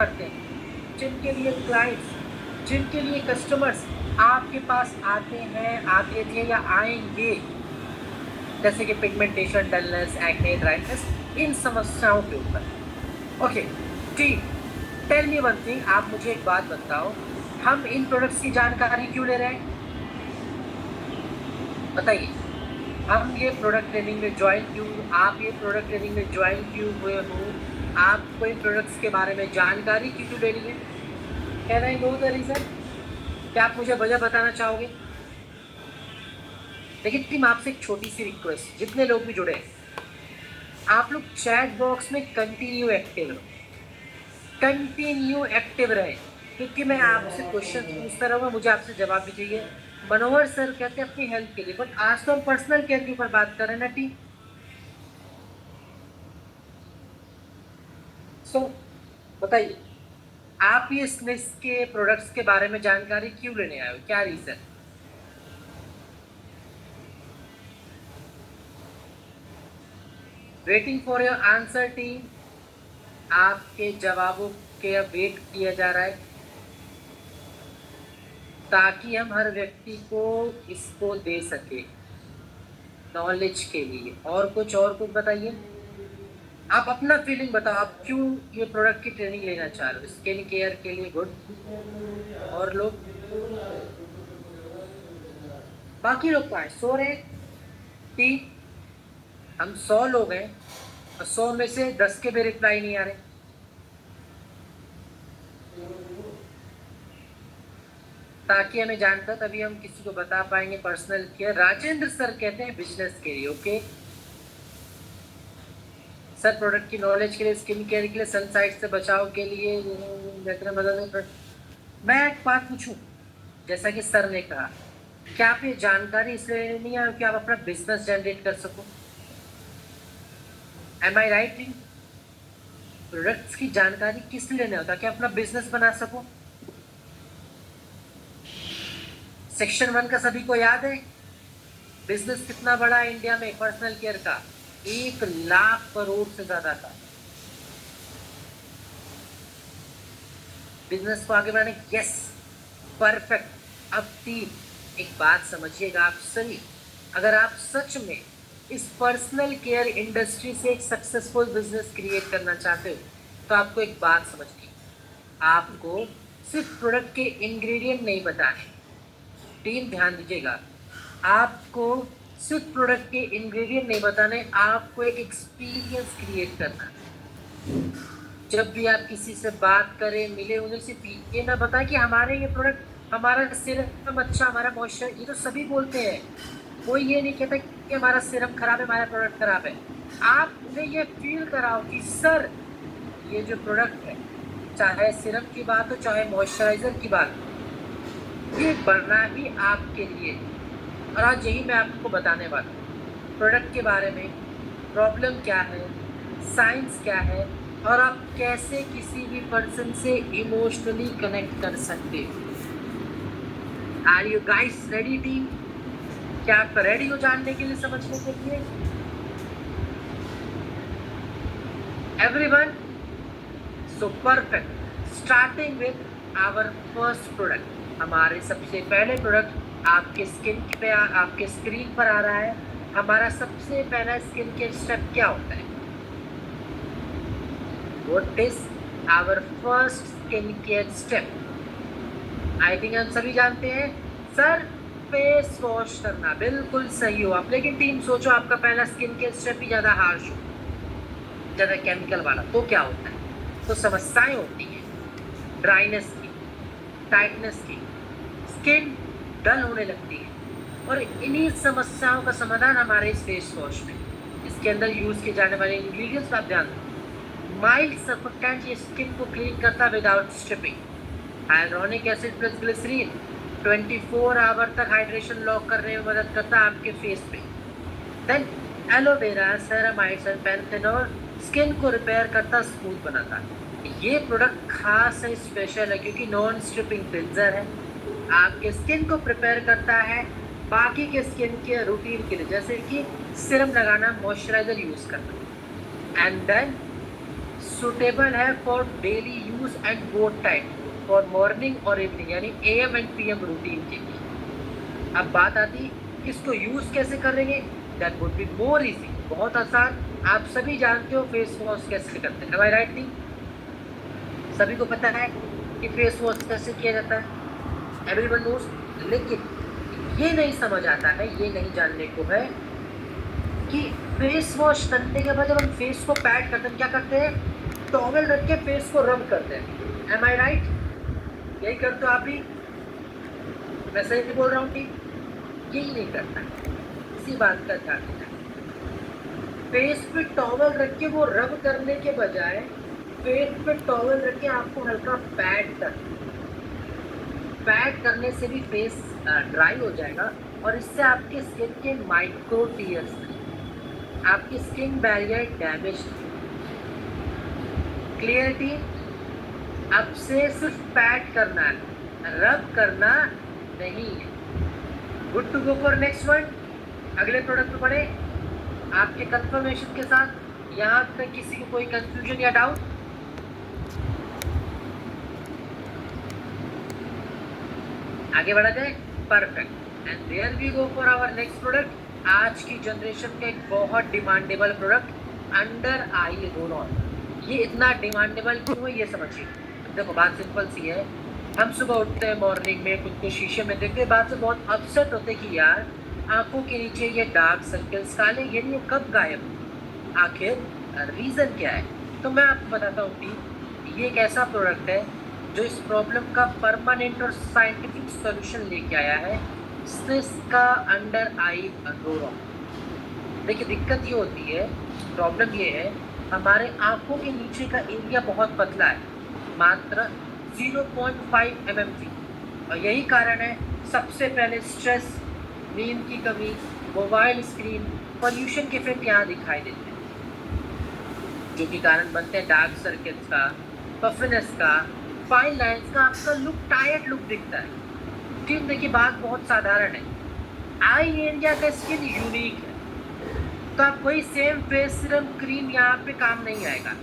करते हैं, जिनके लिए क्लाइंट्स, जिनके लिए कस्टमर्स आपके पास आते हैं, आते थे या आएंगे, जैसे कि पिगमेंटेशन, डलनेस, एक्ने, ड्राइनेस, इन समस्याओं के ऊपर। ओके ठीक, टेल मी वन थिंग, आप मुझे एक बात बताओ, हम इन प्रोडक्ट्स की जानकारी क्यों ले रहे हैं? बताइए। हम ये प्रोडक्ट ट्रेनिंग में ज्वाइन क्यों, आप ये प्रोडक्ट ट्रेनिंग में ज्वाइन क्यों हुए हो, आपको इन प्रोडक्ट्स के बारे में जानकारी क्यों लेनी है? Can I know the reason? क्या आप मुझे वजह बताना चाहोगे? लेकिन टीम, आपसे एक छोटी सी रिक्वेस्ट, जितने लोग भी जुड़े हैं, आप लोग चैट बॉक्स में कंटिन्यू एक्टिव रहो, कंटिन्यू एक्टिव रहे, क्योंकि मैं आपसे क्वेश्चन पूछता रहूंगा, मुझे आपसे जवाब भी चाहिए। मनोहर सर कहते हैं अपनी हेल्थ के लिए, बट आज तो हम पर्सनल केयर के ऊपर बात कर रहे हैं ना टीम। सो बताइए, आप ये स्निस के प्रोडक्ट्स के बारे में जानकारी क्यों लेने आए हो, क्या reason? Waiting for your answer team, आपके जवाबों के वेट किया जा रहा है, ताकि हम हर व्यक्ति को इसको दे सके नॉलेज के लिए। और कुछ बताइए, आप अपना फीलिंग बताओ, आप क्यों ये प्रोडक्ट की ट्रेनिंग लेना चाह रहे हो? स्किन केयर के लिए गुड। और लोग, बाकी लोग कहाँ है, सो रहे हैं? ठीक, हम 100 लोग हैं और 100 में से 10 के भी रिप्लाई नहीं आ रहे, ताकि हमें जानकर तभी हम किसी को बता पाएंगे पर्सनल केयर। राजेंद्र सर कहते हैं बिजनेस के लिए, ओके सर, प्रोडक्ट की नॉलेज के लिए, स्किन केयर के लिए, सनसाइड से बचाव के लिए, मैं एक बात पूछूं, जैसा कि सर ने कहा, क्या आप ये जानकारी इसलिए लेनी है कि आप अपना बिजनेस जनरेट कर सको? एम आई राइट? प्रोडक्ट्स की जानकारी किस लिए लेना होता है? कि अपना बिजनेस बना सको। सेक्शन 1 का सभी को याद है? बिजनेस कितना बड़ा है इंडिया में पर्सनल केयर का? 1 लाख करोड़ से ज्यादा का बिजनेस को आगे बढ़ाने। Yes, perfect. अब टीम, एक बात समझिएगा आप सभी, अगर आप सच में इस पर्सनल केयर इंडस्ट्री से एक सक्सेसफुल बिजनेस क्रिएट करना चाहते हो, तो आपको एक बात समझनी है, आपको सिर्फ प्रोडक्ट के इंग्रेडिएंट नहीं बताने। टीम ध्यान दीजिएगा, आपको सिर्फ प्रोडक्ट के इंग्रेडिएंट नहीं बताने, आपको एक एक्सपीरियंस क्रिएट करना। जब भी आप किसी से बात करें, मिले, उन्हें सिर्फ ये ना बताएं कि हमारे ये प्रोडक्ट, हमारा सीरम अच्छा, हमारा मॉइस्चर, ये तो सभी बोलते हैं, कोई ये नहीं कहता कि हमारा सीरम खराब है, हमारा प्रोडक्ट खराब है। आप उन्हें ये फील कराओ कि सर, ये जो प्रोडक्ट है, चाहे सीरम की बात हो, चाहे मॉइस्चराइजर की बात हो, ये बना ही आपके लिए। और आज यही मैं आपको बताने वाला हूँ, प्रोडक्ट के बारे में, प्रॉब्लम क्या है, साइंस क्या है, और आप कैसे किसी भी पर्सन से इमोशनली कनेक्ट कर सकते हो। Are you guys ready team? क्या आप रेडी हो जानने के लिए, समझने के लिए? Everyone, so perfect. Starting with our first product, हमारे सबसे पहले प्रोडक्ट आपके स्किन पे, आपके स्क्रीन पर आ रहा है। हमारा सबसे पहला स्किन केयर स्टेप क्या होता है? What is our first skincare step? I think हम सभी जानते हैं, सर, फेस वॉश करना। बिल्कुल सही हो आप, लेकिन टीम सोचो आपका पहला स्किन केयर स्टेप ही ज्यादा हार्श हो, ज्यादा केमिकल वाला, तो क्या होता है? तो समस्याएं होती हैं, ड्राइनेस की, टाइटनेस की, स्किन डल होने लगती है, और इन्हीं समस्याओं का समाधान हमारे इस फेस वॉश में, इसके अंदर यूज किए जाने वाले इंग्रेडिएंट्स आप ध्यान दें। माइल्ड सर्फेक्टेंट, ये स्किन को क्लीन करता without stripping. Hyaluronic acid plus glycerin 24 hour तक हाइड्रेशन लॉक करने में मदद करता है आपके फेस पे। Then aloe vera, ceramides and panthenol skin को रिपेयर करता, स्मूथ बनाता है। ये प्रोडक्ट खास है, स्पेशल है, क्योंकि नॉन स्ट्रिपिंग क्लिंजर है, आपके स्किन को प्रिपेयर करता है बाकी के स्किन के रूटीन के लिए, जैसे कि सीरम लगाना, मॉइस्चराइजर यूज करना। एंड देन सुटेबल है for daily use and both time, for morning और इवनिंग, यानी AM एंड PM रूटीन के लिए। अब बात आती कि इसको यूज कैसे करेंगे, that would be more easy, बहुत आसान। आप सभी जानते हो फेस वॉश कैसे करते हैं, एम आई राइट? नहीं, सभी को पता है कि फेस वॉश कैसे किया जाता है, एवरीवन नोज। लेकिन ये नहीं समझ आता है, ये नहीं जानने को है कि फेस वॉश करने के बाद जब हम फेस को पैड करते हैं, क्या करते हैं, टॉवल रख के फेस को रब करते हैं, एम आई राइट? यही करते हो आप भी, मैं सही बोल रहा हूँ कि यही नहीं करता, इसी बात का ध्यान रखना। फेस पे टॉवल रख के वो रब करने के बजाय फेस पे टॉवल रख के आपको हल्का पैड करने से भी फेस ड्राई हो जाएगा और इससे आपके स्किन के माइक्रो टीयर्स, आपकी स्किन बैरियर डैमेज। क्लियरिटी? अब से सिर्फ पैड करना है, रब करना नहीं है। Good to go for next one, अगले प्रोडक्ट पे बढ़े आपके कंफर्मेशन के साथ। यहाँ पे किसी को कोई कंफ्यूजन या डाउट? आगे बढ़ा जाए, perfect. And there we go for our next product, आज की जनरेशन का एक बहुत demandable product, under eye roll on. ये इतना डिमांडेबल क्यों है, ये समझिए। देखो बात सिंपल सी है, हम सुबह उठते हैं मॉर्निंग में, खुद को शीशे में देखते हैं, बात से बहुत अपसेट होते कि यार आंखों के नीचे ये डार्क सर्कल्स काले, ये नहीं कब गायब, आखिर रीज़न क्या है? तो मैं आपको बताता हूँ कि ये एक ऐसा प्रोडक्ट है जो इस प्रॉब्लम का परमानेंट और साइंटिफिक सॉल्यूशन लेके आया है, Syska under eye roll on. देखिए दिक्कत ये होती है, प्रॉब्लम ये है, हमारे आंखों के नीचे का एरिया बहुत पतला है, मात्र 0.5 mm थी, और यही कारण है सबसे पहले स्ट्रेस, नींद की कमी, मोबाइल स्क्रीन, पोल्यूशन के इफेक्ट यहाँ दिखाई देते हैं, जो कि कारण बनते हैं डार्क सर्कल्स का, पफिनेस का, फाइन लाइंस का, आपका लुक टायर्ड लुक दिखता है। ठीक, देखिए बात बहुत साधारण है, आई एरिया का स्किन यूनिक है, तो आप कोई सेम फेस सीरम क्रीम यहाँ पे काम नहीं आएगा।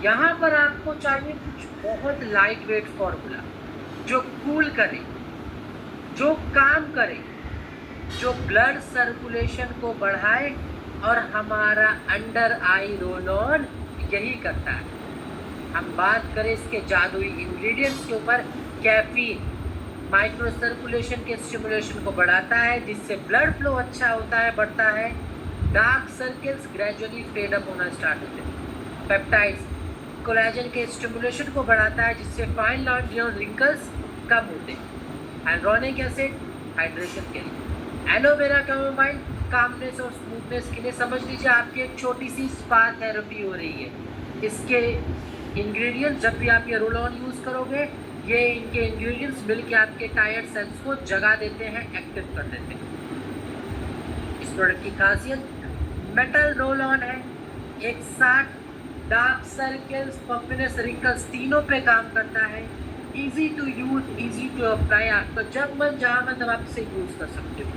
यहाँ पर आपको चाहिए कुछ बहुत लाइट वेट फॉर्मूला जो कूल करे, जो काम करे, जो ब्लड सर्कुलेशन को बढ़ाए, और हमारा अंडर आई रोल ऑन यही करता है। हम बात करें इसके जादुई इंग्रेडिएंट्स के ऊपर, कैफीन माइक्रो सर्कुलेशन के स्टिमुलेशन को बढ़ाता है, जिससे ब्लड फ्लो अच्छा होता है, बढ़ता है, dark circles gradually fed up होना स्टार्ट होते हैं। पेप्टाइड्स कोलेजन के स्टिमुलेशन को बढ़ाता है, जिससे फाइन लाइन और रिंकल्स कम होते हैं। हाइड्रोनिक एसिड हाइड्रेशन के लिए, एलोवेरा कैमोमाइल कामनेस और स्मूथनेस के लिए। समझ लीजिए आपकी एक छोटी सी स्पा थेरेपी हो रही है। इसके इंग्रेडिएंट्स, जब भी आप ये रोल ऑन यूज़ करोगे, ये इनके इंग्रेडिएंट्स मिलके आपके टायर्ड सेल्स को जगा देते हैं, एक्टिव कर देते हैं। इस प्रोडक्ट की खासियत मेटल रोल ऑन है, एक साथ डार्क सर्कल्स, पफिनेस, रिंकल्स तीनों पे काम करता है। Easy to use, easy to apply, आपका जब मन जहाँ मन तब आप इसे यूज़ कर सकते हो।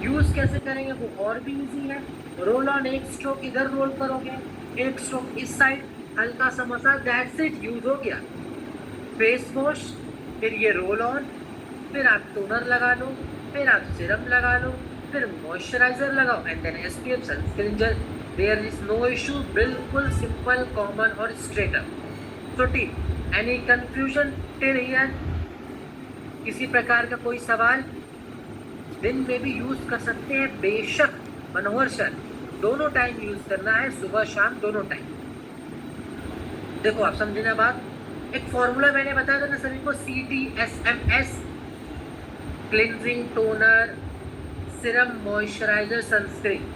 यूज़ कैसे करेंगे वो और भी इजी है। रोल ऑन, एक स्ट्रोक इधर रोल करोगे, एक स्ट्रोक इस साइड, हल्का सा मसाज, दैट्स इट, यूज हो गया। फेस वॉश, फिर ये रोल ऑन, फिर आप टोनर लगा लो, फिर आप सिरम लगा लो, फिर मॉइस्चराइजर लगाओ, and then SPF sunscreen gel. There is no issue, बिल्कुल सिंपल, कॉमन और स्ट्रेट अप। तो ठीक, एनी कंफ्यूजन टिल हियर? किसी प्रकार का कोई सवाल? दिन में भी यूज कर सकते हैं बेशक, मनोहर सर, दोनों टाइम यूज करना है, सुबह शाम दोनों टाइम। देखो आप समझे ना बात, एक फॉर्मूला मैंने बताया था ना सभी को, CTSMS, cleansing, toner, Siram, moisturiser, sunscreen.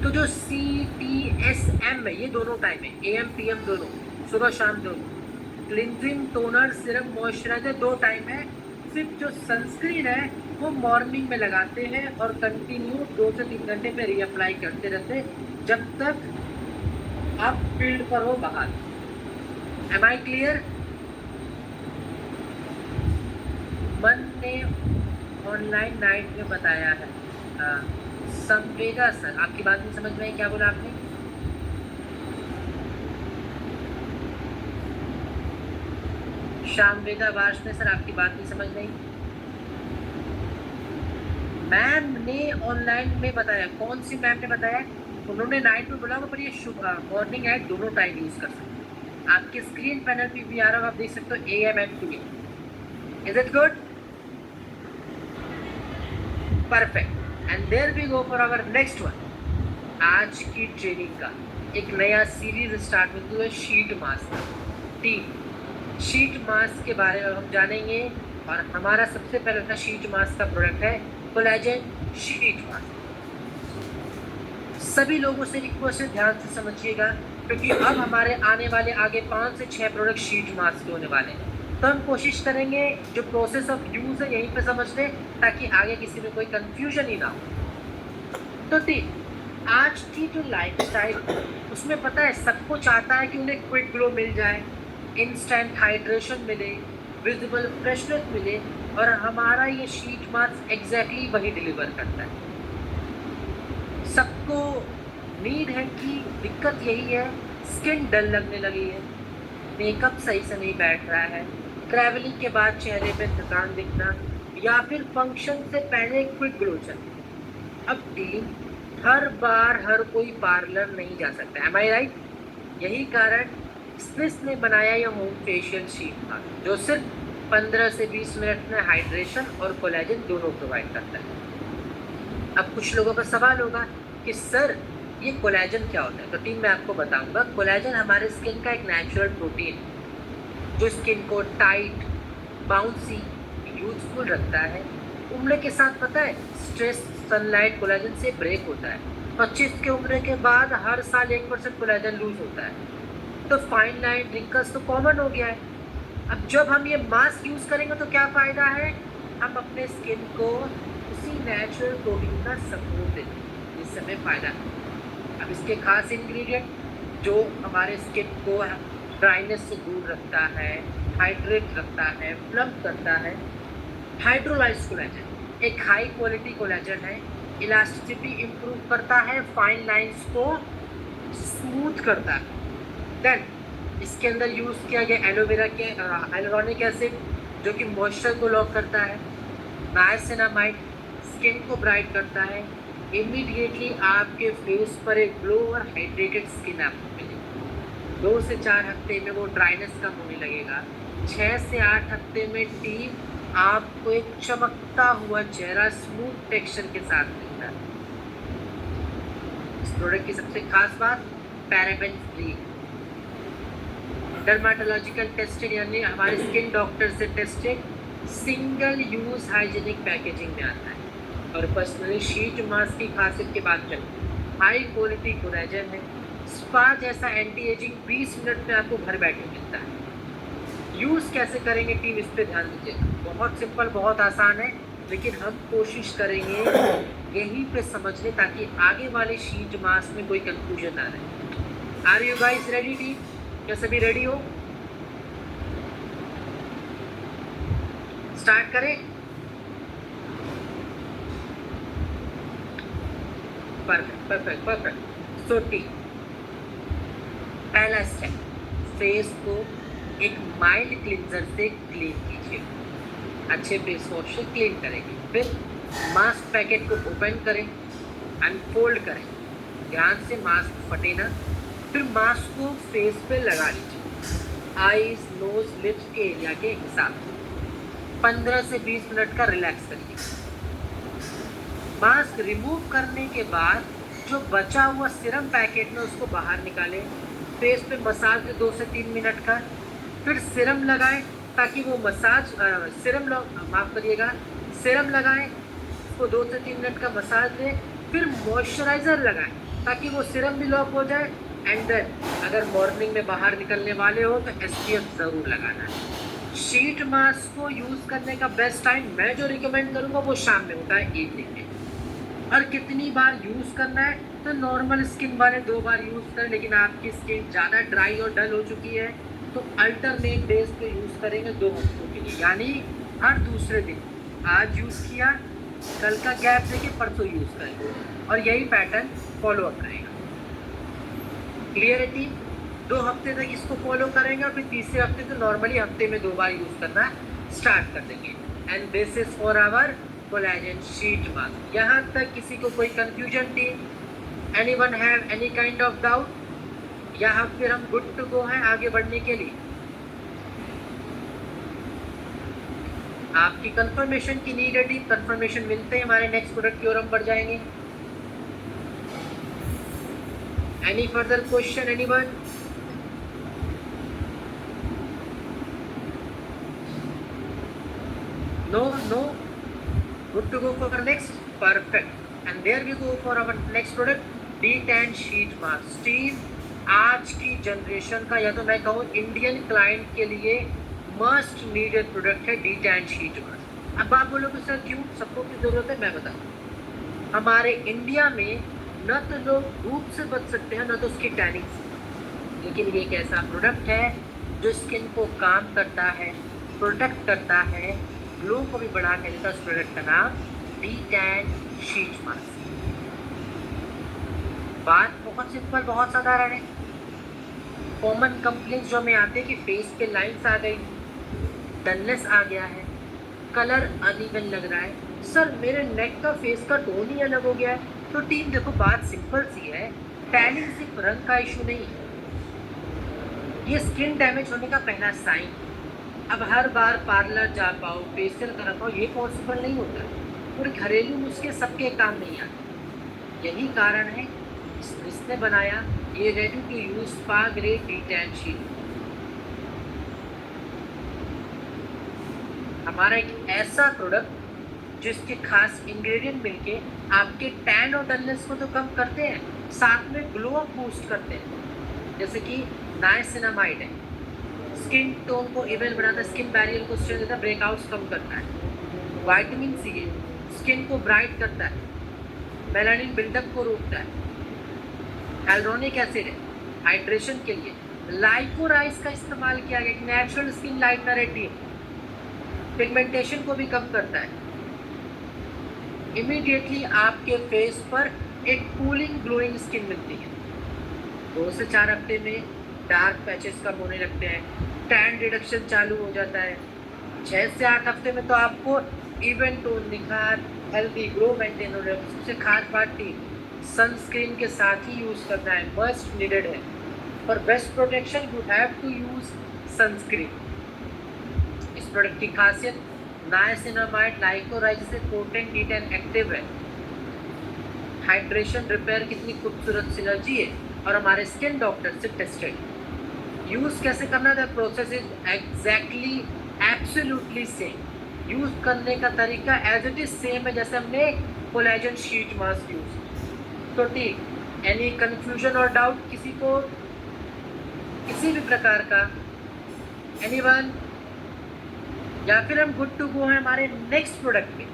तो जो CTSM है ये दोनों टाइम है, AM PM दोनों, सुबह शाम दोनों। Cleansing, toner, Siram, moisturiser 2 time है। सिर्फ जो सनस्क्रीन है वो मॉर्निंग में लगाते हैं और कंटिन्यू 2 से 3 घंटे में रीअप्लाई करते रहते जब तक आप फील्ड पर हो बाहर। Am I clear? मन ने ऑनलाइन नाइट में बताया है, संवेगा सर, आपकी बात नहीं समझ में आई, क्या बोला आपने? श्याम वेदा वार्ष ने सर आपकी बात नहीं समझ नहीं। मैम ने ऑनलाइन में बताया, कौन सी मैम ने बताया? उन्होंने नाइट में बोला पर ये मॉर्निंग एट दोनों टाइम यूज कर सकते हैं। आपके स्क्रीन पैनल पे भी आ रहा हो, आप देख सकते हो AM and PM। Is it good? Perfect. And there we go for our next one. आज की ट्रेनिंग का एक नया सीरीज स्टार्ट होती है शीट मास्क का। टीम शीट मास्क के बारे में हम जानेंगे और हमारा सबसे पहले शीट मास्क का प्रोडक्ट है कोलेजन शीट मास्क। सभी लोगों से रिक्वेस्ट है ध्यान से समझिएगा, क्योंकि अब हमारे आने वाले आगे 5 से 6 प्रोडक्ट शीट मास्क के होने वाले हैं। तो हम कोशिश करेंगे जो प्रोसेस ऑफ यूज है यहीं पे समझ लें, ताकि आगे किसी में कोई कंफ्यूजन ही ना हो। तो ठीक आज की जो लाइफस्टाइल, उसमें पता है सबको चाहता है कि उन्हें क्विक ग्लो मिल जाए, इंस्टेंट हाइड्रेशन मिले, विजिबल फ्रेशनेस मिले, और हमारा ये शीट मास्क एग्जैक्टली वही डिलीवर करता है। सबको नीड है कि दिक्कत यही है, स्किन डल लगने लगी है, मेकअप सही से नहीं बैठ रहा है, ट्रैवलिंग के बाद चेहरे पे थकान दिखना, या फिर फंक्शन से पहले क्विक ग्लो चाहिए। अब टीम हर बार हर कोई पार्लर नहीं जा सकता, एम आई राइट? यही कारण स्मिथ ने बनाया ये होम फेशियल शीट मास्क, जो सिर्फ 15 से 20 मिनट में हाइड्रेशन और कोलेजन दोनों प्रोवाइड करता है। अब कुछ लोगों का सवाल होगा कि सर ये कोलेजन क्या होता है? तो टीम मैं आपको बताऊंगा। कोलेजन हमारे स्किन का एक नेचुरल प्रोटीन जो स्किन को टाइट, बाउंसी, यूथफुल रखता है। उम्र के साथ पता है स्ट्रेस, सनलाइट कोलेजन से ब्रेक होता है। 25 की उम्र के बाद हर साल 1% कोलेजन लूज होता है। तो फाइन लाइन रिंकल्स तो कॉमन हो गया है। अब जब हम ये मास्क यूज करेंगे तो क्या फायदा है? हम अपने स्किन को उसी नेचुरल प्रोटीन का सपोर्ट देते हैं, जिससे हमें फायदा है। अब इसके खास इंग्रेडिएंट जो हमारे स्किन को ड्राइनेस से दूर रखता है, हाइड्रेट रखता है, प्लम्प करता है। हाइड्रोलाइज्ड कोलेजन एक हाई क्वालिटी कोलेजन है, इलास्टिसिटी इंप्रूव करता है, फाइन लाइंस को स्मूथ करता है। देन इसके अंदर यूज किया गया एलोवेरा के हाइलुरोनिक एसिड जो कि मॉइस्चर को लॉक करता है, नाइसिनामाइड स्किन को ब्राइट करता है। इमीडिएटली आपके फेस पर एक ग्लो और हाइड्रेटेड स्किन आपको मिलेगी। 2 से 4 हफ्ते में वो ड्राइनेस कम होने लगेगा। 6 से 8 हफ्ते में टीम आपको एक चमकता हुआ चेहरा स्मूथ टेक्सचर के साथ मिलता है। इस प्रोडक्ट की सबसे खास बात पैराबेन फ्री, डर्माटोलॉजिकल टेस्टेड यानी हमारे स्किन डॉक्टर से tested, single use hygienic packaging में आता है। और पर्सनली शीट मास्क की खासियत की बात करें, हाई क्वालिटी कोलेजन है, स्पा जैसा एंटी एजिंग 20 मिनट में आपको घर बैठे मिलता है। यूज़ कैसे करेंगे टीम, इस पर ध्यान दीजिए। बहुत सिंपल, बहुत आसान है, लेकिन हम कोशिश करेंगे यहीं पे समझने ताकि आगे वाले शीट मास्क में कोई कंफ्यूजन ना रहे। Are you guys ready team? क्या सभी रेडी हो? स्टार्ट करें? Perfect perfect perfect. So team पहला स्टेप, फेस को एक माइल्ड क्लींजर से क्लीन कीजिए। अच्छे फेस वॉश से क्लीन करेंगे। फिर मास्क पैकेट को ओपन करें, अनफोल्ड करें, ध्यान से मास्क फटे ना। फिर मास्क को फेस पे लगा लीजिए, आईज, नोज, लिप्स के एरिया के हिसाब से। 15 से 20 मिनट का रिलैक्स करिए। मास्क रिमूव करने के बाद जो बचा हुआ सिरम पैकेट में उसको बाहर निकालें। फेस पे मसाज दे 2 से 3 मिनट का। फिर सिरम लगाएं ताकि वो मसाज सिरम लगाएं, उसको 2 से 3 मिनट का मसाज दें। फिर मॉइस्चराइज़र लगाएं ताकि वो सिरम भी लॉक हो जाए। एंड देन अगर मॉर्निंग में बाहर निकलने वाले हो तो SPF ज़रूर लगाना है। शीट मास्क को यूज़ करने का बेस्ट टाइम मैं जो रिकमेंड करूँगा वो शाम में होता है, इवनिंग में। और कितनी बार यूज़ करना है तो नॉर्मल स्किन वाले 2 बार यूज़ करें, लेकिन आपकी स्किन ज़्यादा ड्राई और डल हो चुकी है तो अल्टरनेट डेज पे यूज़ करेंगे 2 हफ्तों के लिए, यानी हर दूसरे दिन। आज यूज़ किया, कल का गैप देके परसों यूज़ करेंगे और यही पैटर्न फॉलो अप करेगा। क्लियर है टीम? 2 हफ्ते तक इसको फॉलो करेंगे और फिर तीसरे हफ्ते तो नॉर्मली हफ्ते में 2 बार यूज करना स्टार्ट कर देंगे। And this is for our collagen sheet mask. यहाँ तक किसी को कोई कंफ्यूजन थी? Anyone have any kind of doubt या फिर हम गुड टू गो हैं आगे बढ़ने के लिए? आपकी कंफर्मेशन की नीड है टीम। कंफर्मेशन मिलते ही हमारे नेक्स्ट प्रोडक्ट की ओर हम बढ़ जाएंगे। Any further question anyone? No, good to go for next, perfect. And there we go for our next product, D10 sheet mask. Team, आज की जनरेशन का या तो मैं कहूँ इंडियन क्लाइंट के लिए मस्ट नीडेड प्रोडक्ट है D10 शीट मास्क। अब आप बोलोगे सर क्यों, सबको की जरूरत है? मैं बताऊँ, हमारे इंडिया में न तो लोग धूप से बच सकते हैं न तो उसकी टैनिंग से, लेकिन ये एक ऐसा प्रोडक्ट है जो स्किन को काम करता है, प्रोटेक्ट करता है, ग्लो को भी बढ़ा के देता है। उस प्रोडक्ट का नाम D10 शीट मास्क। बात बहुत सिंपल, बहुत साधारण है। कॉमन कंप्लेंट्स जो हमें आते हैं कि फेस पे लाइंस आ गई, डलनेस आ गया है, कलर अनइवन लग रहा है, सर मेरे नेक का फेस का टोन ही अलग हो गया है। तो टीम देखो, बात सिंपल सी है, टैनिंग सिर्फ रंग का इशू नहीं है, ये स्किन डैमेज होने का पहला साइन। अब हर बार पार्लर जा पाओ, फेशियल करा पाओ, ये पॉसिबल नहीं होता, और घरेलू नुस्खे सबके काम नहीं आते। यही कारण है इसने बनाया ये ready to use spa grade D10 sheet. हमारा एक ऐसा प्रोडक्ट जिसके खास इंग्रेडिएंट मिलके आपके टैन और डलनेस को तो कम करते हैं, साथ में ग्लो अप बूस्ट करते हैं। जैसे कि नाइसिनामाइड है, स्किन टोन को इवन बनाता है, स्किन बैरियर को स्ट्रेंथ देता है, ब्रेकआउट्स कम करता है। विटामिन सी है, स्किन को ब्राइट करता है, मेलानिन बिल्डअप को रोकता है। हाइड्रोनिक एसिड है हाइड्रेशन के लिए। लाइकोराइस का इस्तेमाल किया गया, एक नेचुरल स्किन लाइटनर है, पिगमेंटेशन को भी कम करता है। इमीडिएटली आपके फेस पर एक कूलिंग ग्लोइंग स्किन मिलती है। 2 से 4 हफ्ते में डार्क पैचेस कम होने लगते हैं, टैन रिडक्शन चालू हो जाता है। 6 से 8 हफ्ते में तो आपको इवन टोन, निखार, हेल्दी ग्लो मेंटेन हो रहा है। सबसे खास बात थी, सनस्क्रीन के साथ ही यूज़ करना है, मस्ट नीडेड है। For best protection you have to use sunscreen. इस प्रोडक्ट की खासियत, नाइसिनामाइड लाइकोराइस से पोटेंट D10 एक्टिव है। हाइड्रेशन रिपेयर कितनी खूबसूरत सिनर्जी है, और हमारे स्किन डॉक्टर से टेस्टेड। यूज़ कैसे करना है, process is exactly absolutely same. Use करने का तरीका एज इट इज सेम है जैसे हमने कोलेजन शीट मास्क यूज। तो ठीक, एनी कन्फ्यूजन और डाउट किसी को किसी भी प्रकार का? एनीवन? या फिर हम गुड टू गो हैं हमारे नेक्स्ट प्रोडक्ट में?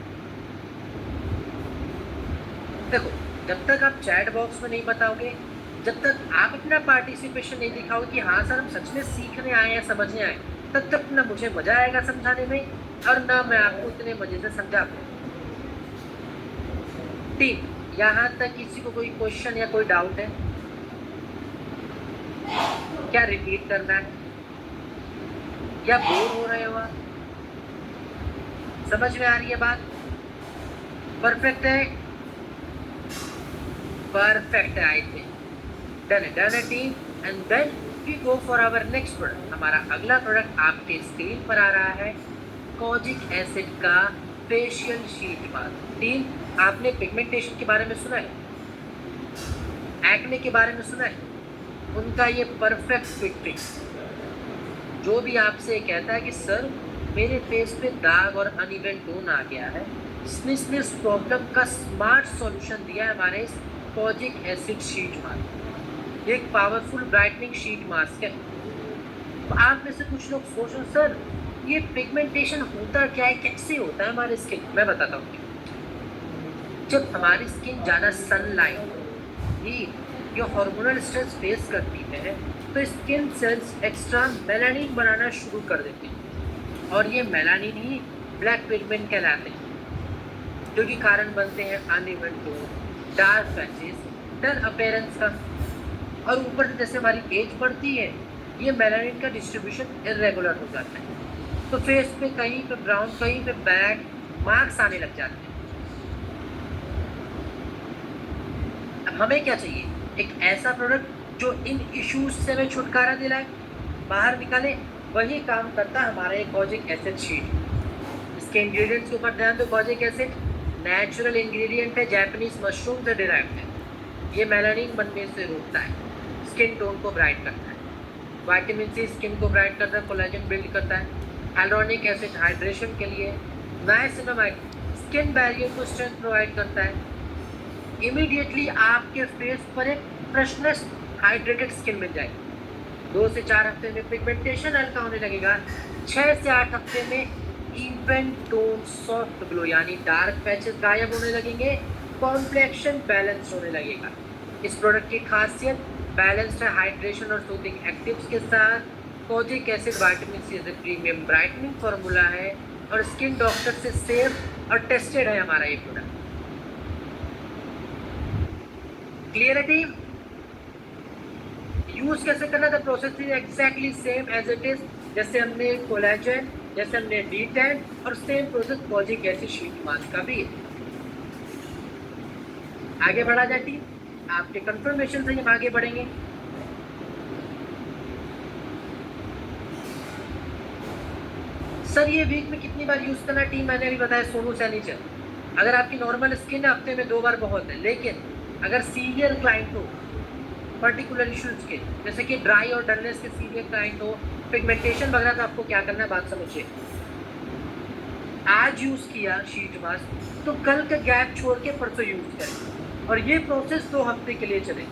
देखो, जब तक आप चैट बॉक्स में नहीं बताओगे, जब तक आप अपना पार्टिसिपेशन नहीं दिखाओगे कि हाँ सर हम सच में सीखने आए हैं, समझने आए, तब तक ना मुझे मजा आएगा समझाने में और ना मैं आपको इतने मजे से समझा पाऊँ। टीम, यहाँ तक किसी को कोई क्वेश्चन या कोई डाउट है? क्या रिपीट करना है या बोर हो रहे हो आप? समझ में आ रही है बात? परफेक्ट है, परफेक्ट है। आई थिंक डन है team. And then we go for our next product. हमारा अगला प्रोडक्ट आपके स्क्रीन पर आ रहा है, कोजिक एसिड का फेशियल शीट मास्क। टीम, आपने पिगमेंटेशन के बारे में सुना है, एक्ने के बारे में सुना है, उनका ये परफेक्ट फिक्स। जो भी आपसे कहता है कि सर मेरे फेस पे दाग और अनइवन टोन आ गया है, इसने इस प्रॉब्लम का स्मार्ट सॉल्यूशन दिया है हमारे इस कोजिक एसिड शीट मास्क। ये एक पावरफुल ब्राइटनिंग शीट मास्क है। तो आप में से कुछ लोग सोच रहे सर ये पिगमेंटेशन होता क्या है, कैसे होता है हमारे स्किन? मैं बताता हूँ। जब हमारी स्किन ज़्यादा सनलाइट, हीट या हार्मोनल स्ट्रेस फेस करती है तो स्किन सेल्स एक्स्ट्रा मेलानिन बनाना शुरू कर देती हैं, और ये मेलानिन ही ब्लैक पिगमेंट कहलाते हैं, जो कि कारण बनते हैं अनइवन टोन, डार्क पैचेस, डल अपीयरेंस का। और ऊपर से जैसे हमारी एज बढ़ती है ये मेलानिन का डिस्ट्रीब्यूशन इरेगुलर हो जाता है, तो फेस पे कहीं पे ब्राउन कहीं पे ब्लैक मार्क्स आने लग जाते हैं। अब हमें क्या चाहिए, एक ऐसा प्रोडक्ट जो इन इश्यूज से हमें छुटकारा दिलाए, बाहर निकाले। वही काम करता हमारा एक कॉजिक एसिड शीट। इसके इंग्रेडिएंट्स के ऊपर ध्यान दो। कॉजिक एसिड नेचुरल इंग्रेडिएंट है, जापानीज मशरूम से डिराइव्ड है। ये मेलानिन बनने से रोकता है, स्किन टोन को ब्राइट करता है। विटामिन सी स्किन को ब्राइट करता है, कोलेजन बिल्ड करता है। hyaluronic एसिड हाइड्रेशन के लिए। नाइसिनामाइड स्किन बैरियर को स्ट्रेंथ प्रोवाइड करता है। इमीडिएटली आपके फेस पर एक फ्रेशनेस हाइड्रेटेड स्किन मिल जाएगी। 2 से 4 हफ्ते में पिगमेंटेशन हल्का होने लगेगा। 6 से 8 हफ्ते में इवन टोन सॉफ्ट ग्लो यानी डार्क पैचेस गायब होने लगेंगे, कॉम्प्लेक्शन बैलेंस होने लगेगा। इस प्रोडक्ट की खासियत बैलेंस्ड हाइड्रेशन और सूथिंग एक्टिव्स के साथ। कोजिक एसिड विटामिन सी से प्रीमियम ब्राइटनिंग फार्मूला है और स्किन डॉक्टर से सेफ और टेस्टेड है हमारा ये प्रोडक्ट। क्लियरिटी यूज कैसे करना, the process is exactly same as it is. जैसे हमने कोलेजन, जैसे हमने D10 और same process kojic acid sheet mask का भी है। आगे बढ़ा जाए टीम, आपके कंफर्मेशन से हम आगे बढ़ेंगे। सर ये वीक में कितनी बार यूज करना टीम, मैंने अभी बताया सोनू सैनिचर। अगर आपकी नॉर्मल स्किन है हफ्ते में 2 बार बहुत है, लेकिन अगर सीवियर क्लाइंट हो, पर्टिकुलर इश्यूज के जैसे कि ड्राई और डलनेस के सीवियर क्लाइंट हो, पिगमेंटेशन वगैरह, तो आपको क्या करना है बात समझिए। आज यूज किया शीट मास्क तो कल का गैप छोड़ के परसों यूज करें, और ये प्रोसेस 2 हफ्ते के लिए चले।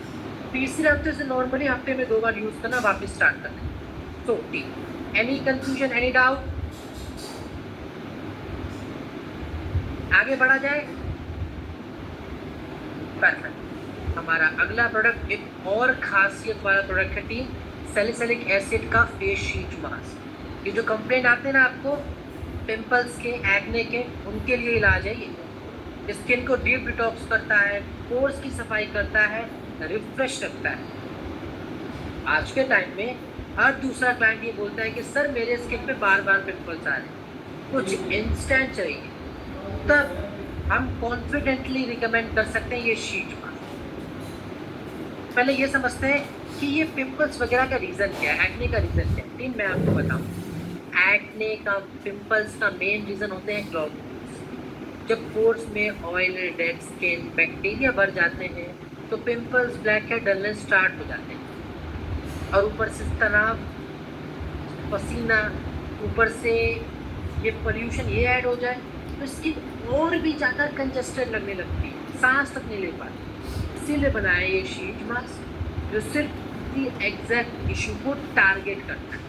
तीसरे हफ्ते से नॉर्मली हफ्ते में 2 बार यूज करना वापस स्टार्ट करना। तो team any confusion, any doubt, आगे बढ़ा जाए। परफेक्ट। हमारा अगला प्रोडक्ट एक और खासियत वाला प्रोडक्ट है टीम, सैलिसिलिक एसिड का फेस शीट मास्क। ये जो कंप्लेंट आते हैं ना आपको पिंपल्स के, एक्ने के, उनके लिए इलाज है ये। स्किन को डीप डिटॉक्स करता है, पोर्स की सफाई करता है, रिफ्रेश रखता है। आज के टाइम में हर दूसरा क्लाइंट ये बोलता है कि सर मेरे स्किन पे बार बार पिंपल्स आ रहे हैं, कुछ इंस्टेंट चाहिए। तब हम कॉन्फिडेंटली रिकमेंड कर सकते हैं ये शीट मास्क। पहले ये समझते हैं कि ये पिंपल्स वगैरह का रीज़न क्या है, एक्ने का रीज़न क्या है। टीम मैं आपको बताऊं, एक्ने का, पिंपल्स का मेन रीज़न होते हैं क्लॉग। जब पोर्स में ऑयल, डेड स्किन, बैक्टीरिया बढ़ जाते हैं तो pimples, black head, dullness start हो जाते हैं। और ऊपर से तनाव, पसीना, ऊपर से ये पोल्यूशन ये ऐड हो जाए तो स्किन और भी ज़्यादा कंजेस्टेड लगने लगती है, सांस तक नहीं ले पाती। इसीलिए बनाया ये शीट मास्क जो सिर्फ एग्जैक्ट इशू को टारगेट करता है।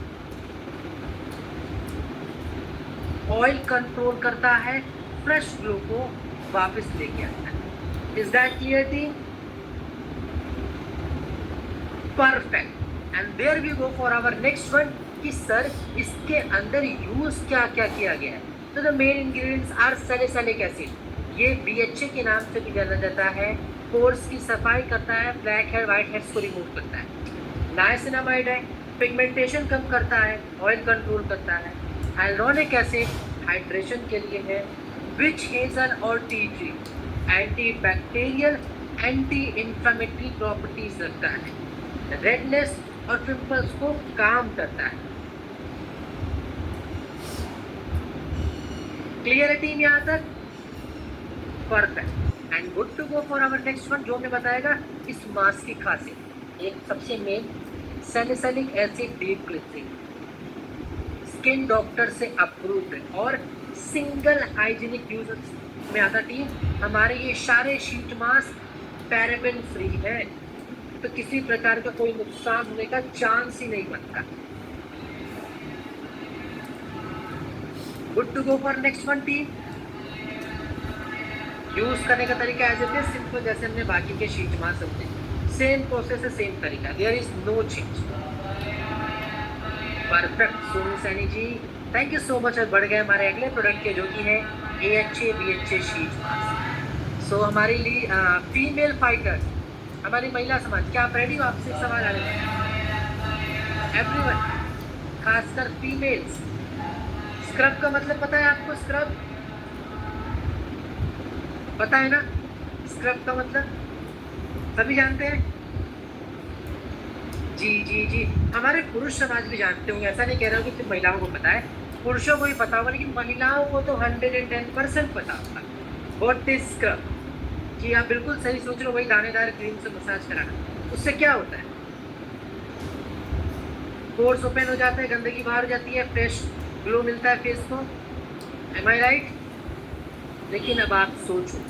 ऑयल कंट्रोल करता है, फ्रेश ग्लो को वापस लेके आता है। Is that clear team? Perfect. And there we go for our next one कि सर इसके अंदर यूज क्या क्या किया गया है। तो the main ingredients are salicylic acid. ये BHA के नाम से भी जाना जाता है। पोर्स की सफाई करता है, ब्लैक हेड, व्हाइट हेड्स को रिमूव करता है। नाइसिनामाइड है, पिगमेंटेशन कम करता है, ऑयल कंट्रोल करता है। हाइलुरोनिक एसिड हाइड्रेशन के लिए है। विच हेजल और tea tree anti bacterial, anti inflammatory properties रखता है। रेडनेस और पिंपल्स को काम करता है। क्लियर है टीम यहाँ तक? Perfect and good to go for our next one जो हमें बताएगा इस मास्क की खासियत। एक सबसे main salicylic acid deep cleansing, skin doctor से अप्रूव्ड है और सिंगल हाइजीनिक यूज में आता। टीम हमारे ये सारे शीट मास्क पैराबेन फ्री है, तो किसी प्रकार का कोई नुकसान होने का चांस ही नहीं बनता। Good to go for next one team. Use करने का तरीका एज इट इज सिंपल, जैसे हमने बाकी के शीट मास्क समझे, सेम प्रोसेस है, सेम तरीका, there is no change. Perfect Sonu Saini ji, thank you so much. अब बढ़ गए हमारे अगले प्रोडक्ट के जो कि है AHA BHA शीट मास्क। सो हमारे लिए फीमेल फाइटर हमारी महिला समाज, क्या आप रेडी हो? आपसे एक सवाल आने वाला है। एवरीवन, खासकर फीमेल्स, स्क्रब का मतलब पता है आपको? स्क्रब पता है ना? स्क्रब का मतलब सभी जानते हैं? जी जी जी, हमारे पुरुष समाज भी जानते होंगे, ऐसा नहीं कह रहा हूँ कि सिर्फ महिलाओं को पता है, पुरुषों को भी पता होगा, लेकिन महिलाओं को तो 110% पता होगा व्हाट इज स्क्रब। जी आप बिल्कुल सही सोच रहे हो, वही दानेदार क्रीम से मसाज कराना। उससे क्या होता है? पोर्स ओपन हो जाता है, गंदगी बाहर हो जाती है, फ्रेश ग्लो मिलता है फेस को। एम आई राइट? लेकिन अब आप सोचो,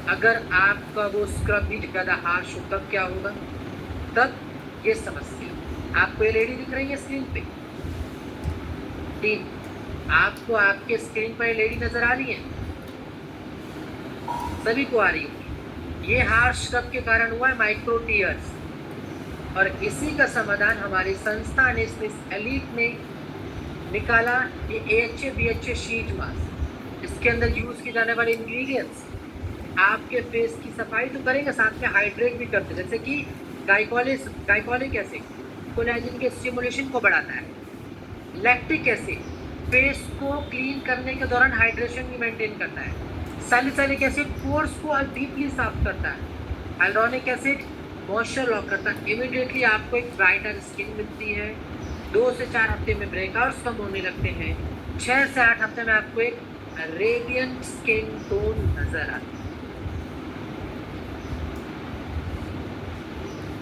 अगर आपका वो स्क्रब भी ज्यादा हार्श हो तब क्या होगा? तब ये समस्या। आपको ये लेडी दिख रही है स्क्रीन पे? टीम, आपको आपके स्क्रीन पर लेडी नजर आ रही है? सभी को आ रही होगी। ये हार्श स्क्रब के कारण हुआ है, माइक्रो टीयर्स। और इसी का समाधान हमारी संस्था ने, एलीट ने निकाला, ये AHA BHA शीट मास्क। इसके अंदर यूज की जाने वाले इंग्रेडिएंट्स आपके फेस की सफाई तो करेंगे, साथ में हाइड्रेट भी करते हैं, जैसे कि गाइकोलिक एसिड कोलेजन के स्टिमुलेशन को बढ़ाता है, लैक्टिक एसिड फेस को क्लीन करने के दौरान हाइड्रेशन भी मेंटेन करता है, सैलिसिलिक एसिड पोर्स को डीपली साफ करता है, हाइड्रोनिक एसिड मॉइस्चर लॉक करता है। इमीडिएटली आपको एक ब्राइटर स्किन मिलती है। 2 से 4 हफ्ते में ब्रेकआउट्स कम होने लगते हैं। 6 से 8 हफ्ते में आपको एक रेडियंट स्किन टोन नजर आता है।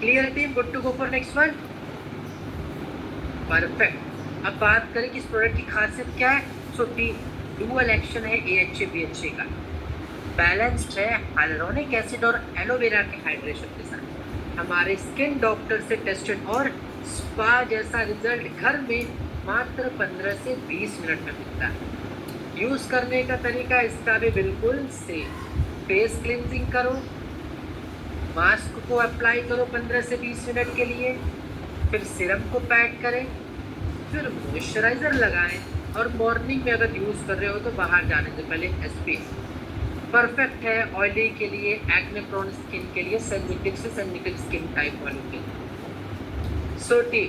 Clear team? Good to go for next one? Perfect. अब बात करें कि इस प्रोडक्ट की खासियत क्या है। सो डुअल एक्शन है AHA BHA का, बैलेंस्ड है हाइलुरोनिक एसिड और एलोवेरा के हाइड्रेशन के साथ। हमारे स्किन डॉक्टर से टेस्टेड और स्पा जैसा रिजल्ट घर में मात्र 15 से 20 मिनट में मिलता है। यूज करने का तरीका इसका भी बिल्कुल सेम। फेस क्लींजिंग करो, मास्क को अप्लाई करो 15 से 20 मिनट के लिए, फिर सिरम को पैक करें, फिर मॉइस्चराइजर लगाएं, और मॉर्निंग में अगर यूज कर रहे हो तो बाहर जाने से पहले SPF। परफेक्ट है ऑयली के लिए, एक्ने प्रोन स्किन के लिए, सेंसिटिव से सेंसिटिव स्किन टाइप वालों के लिए। सो टी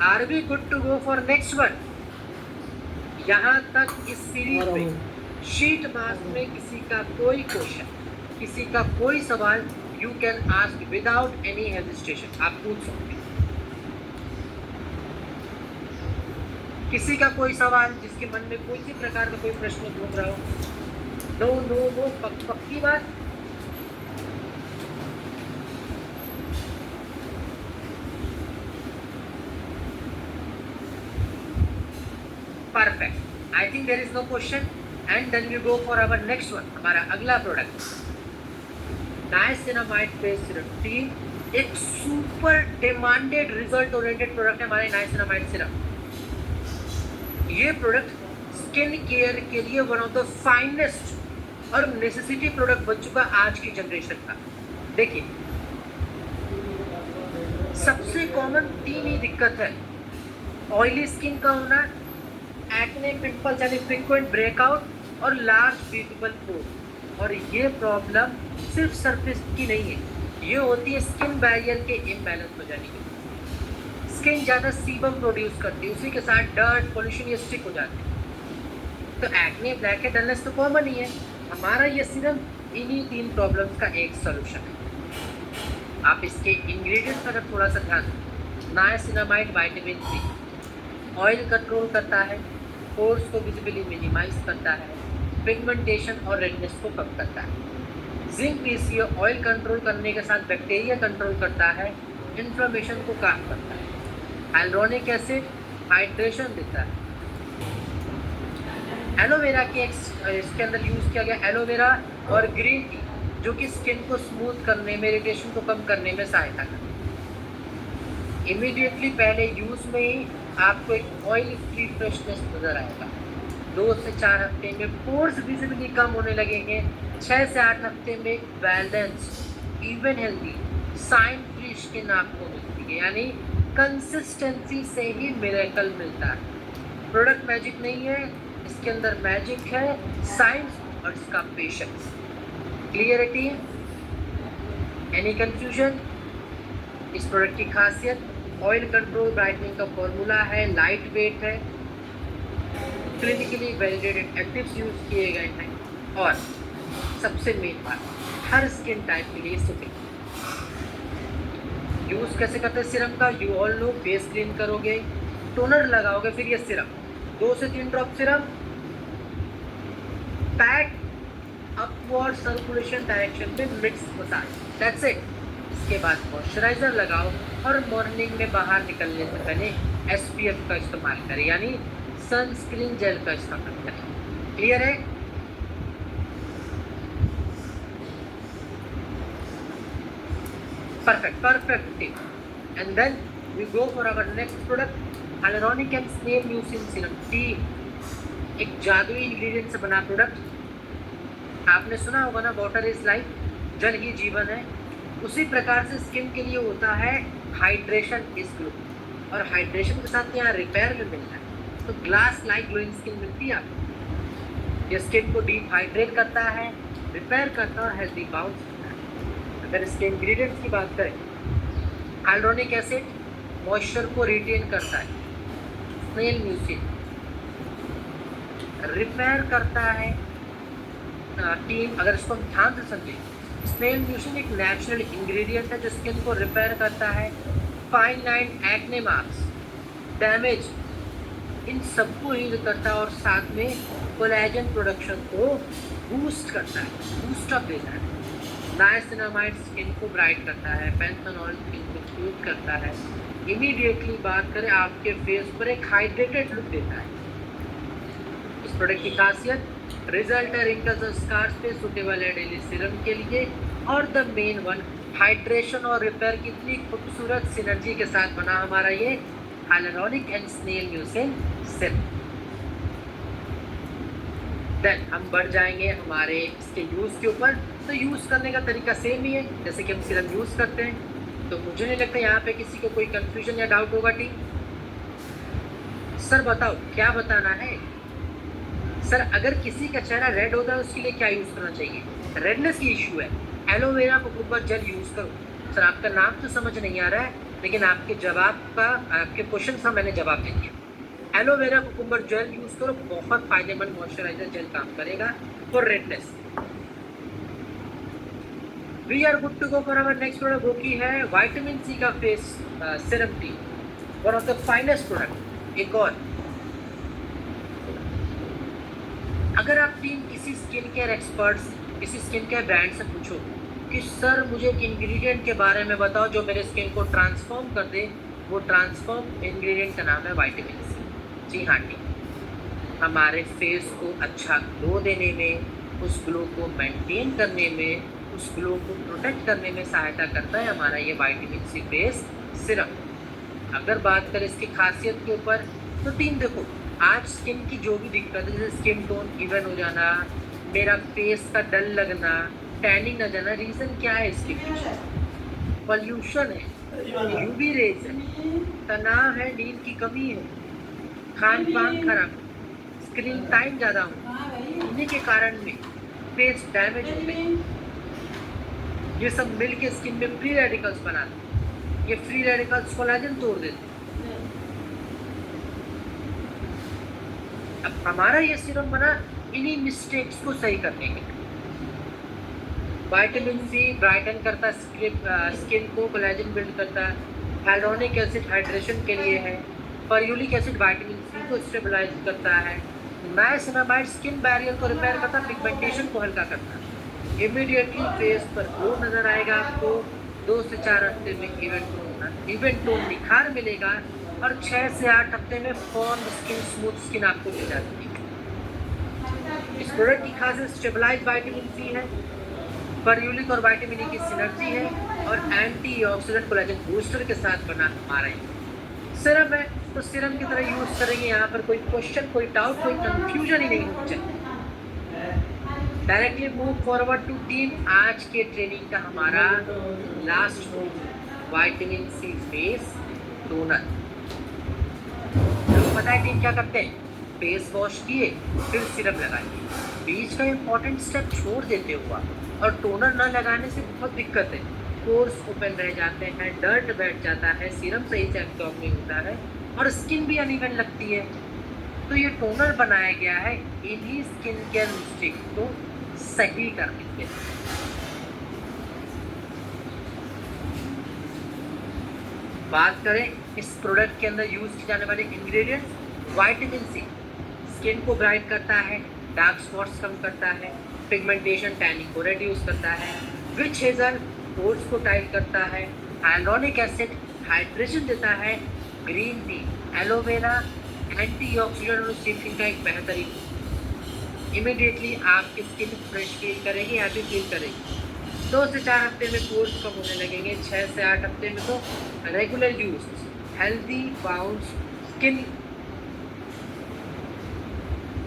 are we good to go for next one? यहाँ तक इस सीरीज में शीट मास्क में किसी का कोई क्वेश्चन, किसी का कोई सवाल, you can ask without any hesitation, आप पूछ सकते हैं। किसी का कोई सवाल, जिसके मन में कोई सी प्रकार का कोई प्रश्न घूम रहा हो? नो नो नो, पक्की बात? Perfect, I think there is no question and then we go for our next one. हमारा अगला product niacinamide face serum. Team, एक super demanded result oriented product है हमारे नाइसिनामाइड सीरम। ये प्रोडक्ट स्किन केयर के लिए वन ऑफ द फाइनेस्ट और necessity product बन चुका आज की जनरेशन का। देखिए, सबसे कॉमन 3 ही दिक्कत है, ऑयली स्किन का होना, एक्ने पिंपल्स यानी फ्रीक्वेंट ब्रेकआउट और लार्ज विजिबल पोर। और ये प्रॉब्लम सिर्फ सरफेस की नहीं है, ये होती है स्किन बैरियर के इम्बैलेंस हो जाने की। स्किन ज़्यादा सीबम प्रोड्यूस करती है, उसी के साथ डर्ट पोल्यूशन ये स्टिक हो जाते हैं। तो एक्ने, ब्लैक हेड, डलनेस तो कॉमन ही है। हमारा ये सीरम इन्हीं 3 प्रॉब्लम्स का एक सोल्यूशन है। आप इसके इंग्रेडिएंट्स पर थोड़ा सा ध्यान दें। Niacinamide vitamin C oil control करता है, पोर्स को विजिबली मिनिमाइज करता है, पिगमेंटेशन और रेडनेस को कम करता है। जिंक PCO ऑयल कंट्रोल करने के साथ बैक्टीरिया कंट्रोल करता है, इन्फ्लेमेशन को कम करता है। हाइलुरोनिक एसिड हाइड्रेशन देता है। एलोवेरा के इसके अंदर यूज किया गया एलोवेरा और ग्रीन टी, जो कि स्किन को स्मूथ करने में, इरिटेशन को कम करने में सहायता करता है। इमीडिएटली पहले यूज में ही आपको एक ऑयल फ्री फ्रेशनेस नजर आएगा। 2 से 4 हफ्ते में पोर्स विजिबली कम होने लगेंगे। 6 से 8 हफ्ते में balance, even healthy, shine free skin आपको मिलती है, यानी कंसिस्टेंसी से ही मिरेकल मिलता है। प्रोडक्ट मैजिक नहीं है, इसके अंदर मैजिक है साइंस और इसका पेशेंस। क्लियरिटी? Any confusion? इस प्रोडक्ट की खासियत ऑयल कंट्रोल ब्राइटनिंग का फॉर्मूला है, लाइट वेट है, क्लिनिकली वैलिडेटेड एक्टिव्स यूज किए गए हैं और सबसे मेन बात, हर स्किन टाइप के लिए सूटेबल। यूज कैसे करते हैं सिरम का? You all know, face clean करोगे, टोनर लगाओगे, फिर ये सिरम 2 से 3 drop Siram, pack upward circulation direction में मिक्स मसाज, दैट्स इट। इसके बाद मॉइस्चराइजर लगाओ और मॉर्निंग में बाहर निकलने से पहले SPF का इस्तेमाल करें, यानी सनस्क्रीन जेल का इस्तेमाल करें। क्लियर है? perfect. And then we go for our next product, hyaluronic and snail mucin serum T, एक जादुई इंग्रेडिएंट से बना प्रोडक्ट। आपने सुना होगा ना, वाटर इज लाइफ, जल ही जीवन है। उसी प्रकार से स्किन के लिए होता है हाइड्रेशन इज ग्लो, और हाइड्रेशन के साथ यहाँ रिपेयर भी मिलता है। तो ग्लास लाइक ग्लोइंग स्किन मिलती है आपको। ये स्किन को डीप हाइड्रेट करता है, रिपेयर करता है और हेल्दी बाउंस। अगर इसके इंग्रेडिएंट्स की बात करें, हाइलुरोनिक एसिड मॉइस्चर को रिटेन करता है, स्नेल म्यूसिन रिपेयर करता है। टीम अगर इसको हम ध्यान से समझें, स्नेल म्यूसिन एक नेचुरल इंग्रेडिएंट है जो स्किन को रिपेयर करता है, fine line, acne marks, damage, इन सबको हील करता है और साथ में कोलेजन प्रोडक्शन को बूस्ट करता है, बूस्ट अप देता है। नाइसिनामाइड स्किन को ब्राइट करता है, पैंथेनॉल स्किन को स्मूथ करता है। इमीडिएटली बात करें, आपके फेस पर एक हाइड्रेटेड लुक देता है। इस प्रोडक्ट की खासियत, रिजल्ट है रिंकल्स और स्कार्स पे सूटेबल है डेली सीरम के लिए, और द मेन वन, हाइड्रेशन और रिपेयर की इतनी खूबसूरत सिनर्जी के साथ बना हमारा ये hyaluronic and snail mucin serum. Then हम बढ़ जाएंगे हमारे इसके यूज़ के ऊपर। तो यूज़ करने का तरीका सेम ही है जैसे कि हम सीरम यूज़ करते हैं। तो मुझे नहीं लगता यहाँ पे किसी को कोई कंफ्यूजन या डाउट होगा। टीम सर बताओ क्या बताना है? सर अगर किसी का चेहरा रेड होता है उसके लिए क्या यूज़ करना चाहिए? रेडनेस की इशू है, एलोवेरा कुकुम्बर जेल यूज़ करो। सर आपका नाम तो समझ नहीं आ रहा है, लेकिन आपके क्वेश्चन का मैंने जवाब दे दिया। एलोवेरा कुकुम्बर जेल यूज़ करो, बहुत फायदेमंद मॉइस्चराइजर जेल काम करेगा for redness. We are good to go for our next product, वो की है विटामिन सी का फेस सीरम टी, one of the finest product. एक और, अगर आप टीम किसी स्किन केयर एक्सपर्ट्स, किसी स्किन केयर ब्रांड से पूछो कि सर मुझे एक इंग्रेडिएंट के बारे में बताओ जो मेरे स्किन को ट्रांसफॉर्म कर दे, वो ट्रांसफॉर्म इंग्रेडिएंट का नाम है विटामिन सी। जी हाँ टीम, हमारे फेस को अच्छा ग्लो देने में, उस ग्लो को मेंटेन करने में, उस ग्लो को प्रोटेक्ट करने में सहायता करता है हमारा ये विटामिन सी फेस सीरम। अगर बात करें इसकी खासियत के ऊपर, तो टीम देखो, आज स्किन की जो भी दिक्कत है, जैसे स्किन टोन इवन हो जाना, मेरा फेस का डल लगना, टैनिंग न जाना, रीज़न क्या है इसके पीछे? पॉल्यूशन है, यूवी रेज है, तनाव है, नींद की कमी है, खान पान खराब, स्क्रीन टाइम ज़्यादा हो, इन्हीं के कारण में फेस डैमेज हो गई। ये सब मिल के स्किन में फ्री रेडिकल्स बनाते हैं। ये फ्री रेडिकल्स कोलेजन तोड़ देते हैं। अब हमारा ये सीरम बना इन्हीं मिस्टेक्स को सही करने के लिए। विटामिन सी ब्राइटन करता है स्किन को, कोलेजन बिल्ड करता है, हाइलुरोनिक एसिड हाइड्रेशन के लिए है, परयूलिक एसिड विटामिन सी को स्टेबलाइज करता है, नाइसिनामाइड स्किन बैरियर को रिपेयर करता है, पिगमेंटेशन को हल्का करता है। इमीडिएटली फेस पर ग्लो नजर आएगा आपको। 2 से 4 हफ्ते में इवेंट टोन निखार मिलेगा और 6 से 8 हफ्ते में फॉर्म स्किन, स्मूथ स्किन आपको मिल जाती है। इस प्रोडक्ट की खासियत स्टेबलाइज विटामिन सी है, परयूलिक और विटामिन ई की सिनर्जी है और एंटीऑक्सीडेंट कोलेजन बूस्टर के साथ बना हमारा सीरम है। तो सीरम की तरह यूज करेंगे, यहाँ पर कोई क्वेश्चन, कोई डाउट, कोई कंफ्यूजन ही नहीं होनी चाहिए। Directly move forward to team. आज के ट्रेनिंग का हमारा last vitamin C face toner. लोग पता है टीम क्या करते हैं? फेस वॉश किए फिर सीरम लगाइए, बीच का इंपॉर्टेंट स्टेप छोड़ देते हुआ, और टोनर न लगाने से बहुत दिक्कत है। पोर्स ओपन रह जाते हैं, डर्ट बैठ जाता है, सीरम सही से एब्जॉर्ब नहीं होता है और स्किन भी अनइवन लगती है। तो ये टोनर बनाया गया है इन्हीं स्किन केयर मिस्टेक को सही करने के लिए। बात करें इस प्रोडक्ट के अंदर यूज की जाने वाले इंग्रेडिएंट्स, विटामिन सी स्किन को ब्राइट करता है, डार्क स्पॉट्स कम करता है, पिगमेंटेशन टैनिंग को रिड्यूस करता है, विच हेजल पोर्स को टाइट करता है, हाइलुरोनिक एसिड हाइड्रेशन देता है, ग्रीन टी एलोवेरा एंटीऑक्सीडेंट और स्किन का एक बेहतरीन, इमिडिएटली आपकी स्किन फ्रेश फील करेगी, हैप्पी फील करेगी। 2 से 4 हफ्ते में पोर्स कम होने लगेंगे, 6 से 8 हफ्ते में तो regular use healthy bounce skin,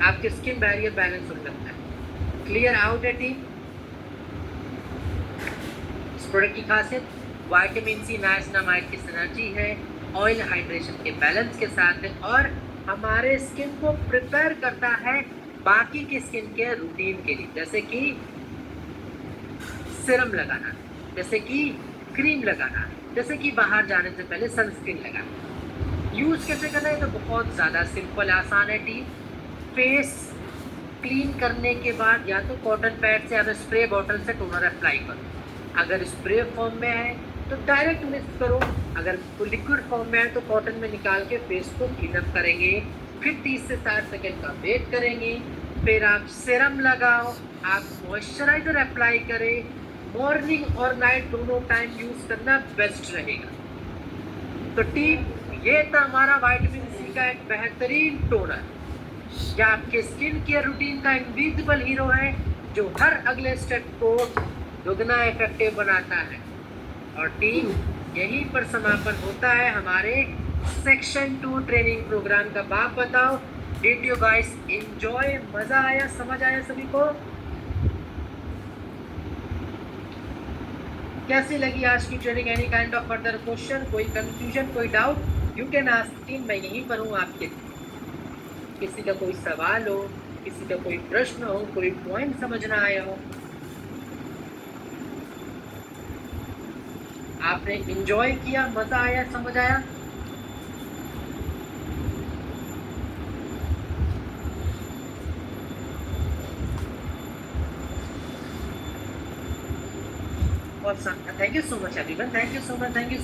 आपके स्किन बैरियर बैलेंस होने लगता है, क्लियर आउट है टीम। इस प्रोडक्ट की खासियत विटामिन सी नाइसिनामाइड की सिनर्जी है, ऑयल हाइड्रेशन के बैलेंस के साथ है और हमारे स्किन को प्रिपेयर करता है बाकी की स्किन केयर रूटीन के लिए, जैसे कि सीरम लगाना, जैसे कि क्रीम लगाना, जैसे कि बाहर जाने से पहले सनस्क्रीन लगाना। यूज़ कैसे करना है तो बहुत ज़्यादा सिंपल आसान है टीम। फेस क्लीन करने के बाद या तो कॉटन पैड से या स्प्रे बॉटल से टोनर अप्लाई करो। अगर स्प्रे फॉर्म में है तो डायरेक्ट मिक्स करो, अगर लिक्विड फॉर्म में है तो कॉटन में निकाल के फेस को क्लीन अप करेंगे, फिर 30 से 60 सेकेंड का वेट करेंगे, फिर आप सीरम लगाओ, आप मॉइस्चराइजर अप्लाई करें। मॉर्निंग और नाइट दोनों टाइम यूज करना बेस्ट रहेगा। तो टीम ये था हमारा विटामिन सी का एक बेहतरीन टोनर, यह आपके स्किन केयर रूटीन का इनविजिबल हीरो है जो हर अगले स्टेप को दुगना इफेक्टिव बनाता है। और टीम यहीं पर समापन होता है हमारे सेक्शन 2 ट्रेनिंग प्रोग्राम का। आप बताओ, डिड यू गाइस एंजॉय? मजा आया, समझ आया सभी को? कैसी लगी आज की training? Any kind of further question, कोई कंफ्यूजन, कोई doubt, you can ask team, मैं यहीं पर हूँ आपके लिए। किसी का कोई सवाल हो, किसी का कोई प्रश्न हो, कोई पॉइंट समझ ना आया हो, आपने एंजॉय किया, मजा आया, समझ आया? Awesome. Thank you so much everyone. Thank you so much. Thank you.